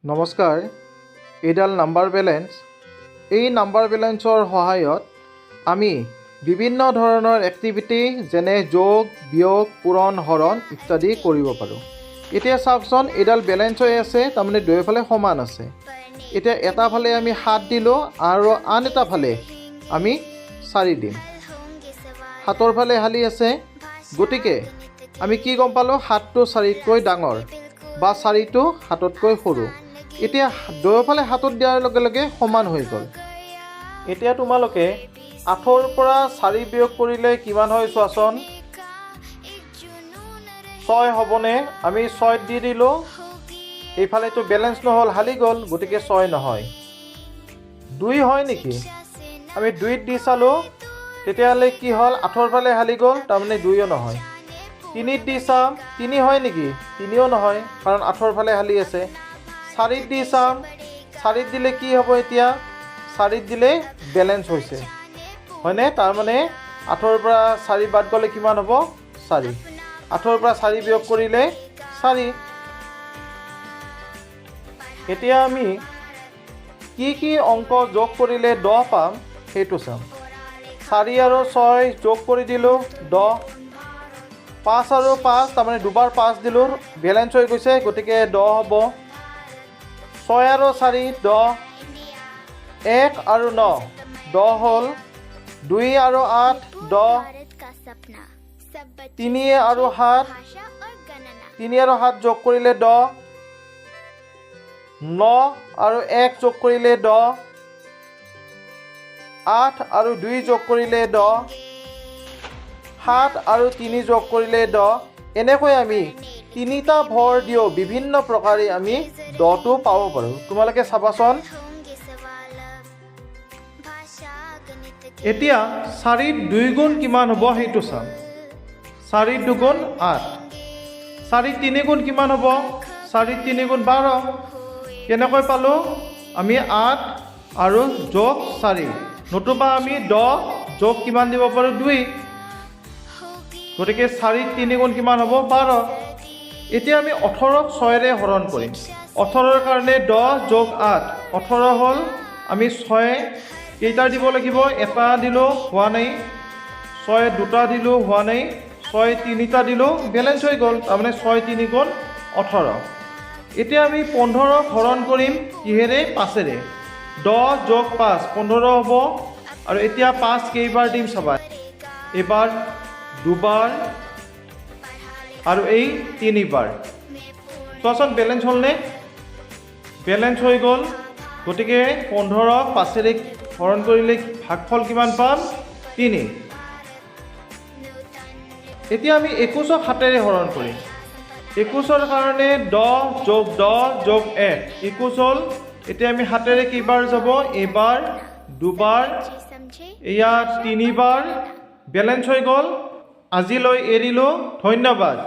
নমস্কাৰ, এইডাল number balance. এই নাম্বাৰ বেলেঞ্চৰ সহায়ত আমি বিভিন্ন ধৰণৰ এক্টিভিটি যেনে যোগ, বিয়োগ, পূৰণ, হৰণ ইত্যাদি কৰিব পাৰোঁ। এতিয়া চাওকচোন, এইডাল বেলেঞ্চ হৈ আছে, তাৰমানে দুয়োফালে সমান আছে। এতিয়া এটা ফালে আমি 7 দিলোঁ আৰু আন এটা ফালে আমি 4 দিম। 7ৰ ফালে হালি আছে, গতিকে আমি কি গম পালোঁ, 7টো 4তকৈ ডাঙৰ বা 4টো 7তকৈ সৰু। এতিয়া দুয়োফালে 7 দিয়াৰ লগে লগে সমান হৈ গ'ল। এতিয়া তোমালোকে 8ৰ পৰা 4 বিয়োগ কৰিলে কিমান হয় চোৱাচোন। 6 হ'বনে? আমি 6 দি দিলোঁ, এইফালেতো বেলেঞ্চ নহ'ল, হালি গ'ল, গতিকে 6 নহয়। 2 হয় নেকি? আমি 2ত দি চালোঁ, তেতিয়াহ'লে কি হ'ল, 8ৰ ফালে হালি গ'ল, তাৰমানে 2ও নহয়। 3ত দি চাম, 3 হয় নেকি? 3ও নহয়, কাৰণ 8ৰ ফালে হালি আছে। 4ত দি চাম, 4ত দিলে কি হ'ব এতিয়া? 4ত দিলে বেলেঞ্চ হৈছে, হয়নে? তাৰমানে 8ৰ পৰা 4 বাদ গ'লে কিমান হ'ব? 4। 8ৰ পৰা 4 বিয়োগ কৰিলে 4। এতিয়া আমি কি অংক যোগ কৰিলে 10 পাম সেইটো চাম। 4 আৰু 6 যোগ কৰি দিলোঁ 10। 5 আৰু 5, তাৰমানে দুবাৰ 5 দিলোঁ, বেলেঞ্চ হৈ গৈছে, গতিকে 10 হ'ব। 6 আৰু 4 10, 1 আৰু 9 10 হ'ল। 2 আৰু 8 10, 3 আৰু 7, 3 আৰু 7 যোগ কৰিলে 10, 9 আৰু 1 যোগ কৰিলে 10, 8 আৰু 2 যোগ কৰিলে 10, 7 আৰু 3 যোগ কৰিলে 10। এনেকৈ আমি 3টা ভৰ দিও বিভিন্ন প্ৰকাৰে আমি 10টো পাব পাৰোঁ। তোমালোকে চাবাচোন। এতিয়া 4ত 2 গুণ কিমান হ'ব সেইটো চাম। 4ত 2 গুণ 8। 4ত 3 গুণ কিমান হ'ব? 4ত 3 গুণ 12। কেনেকৈ পালোঁ? আমি 8 আৰু যোগ 4, নতুবা আমি 10 যোগ কিমান দিব পাৰোঁ? 2। গতিকে 4ত 3 গুণ কিমান হ'ব? 12। এতিয়া আমি 18ক 6ৰে হৰণ কৰিম। 18ৰ কাৰণে 10 যোগ 8, 18 হ'ল। আমি 6 কেইটা দিব লাগিব? এটা দিলোঁ, হোৱা নাই। 6 দুটা দিলোঁ, হোৱা নাই। 6 তিনিটা দিলোঁ, বেলেঞ্চ হৈ গ'ল, তাৰমানে 6 3 গুণ 18। এতিয়া আমি 15ক হৰণ কৰিম কিহেৰে? 5ৰে। 10 যোগ 5 15 হ'ব। আৰু এতিয়া 5 কেইবাৰ দিম চাবা। এইবাৰ দুবাৰ আৰু এই 3বাৰ। চোৱাচোন, বেলেঞ্চ হ'লনে? বেলেঞ্চ হৈ গ'ল। গতিকে 15ক 5ৰে হৰণ কৰিলে ভাগফল কিমান পাম? 3। এতিয়া আমি 21ক 7ৰে হৰণ কৰিম। 21ৰ কাৰণে 10 যোগ 10 যোগ 1 21 হ'ল। এতিয়া আমি 7ৰে কেইবাৰ যাব? এবাৰ, দুবাৰ, এয়া 3বাৰ। বেলেঞ্চ হৈ গ'ল। আজিলৈ এৰিলোঁ, ধন্যবাদ।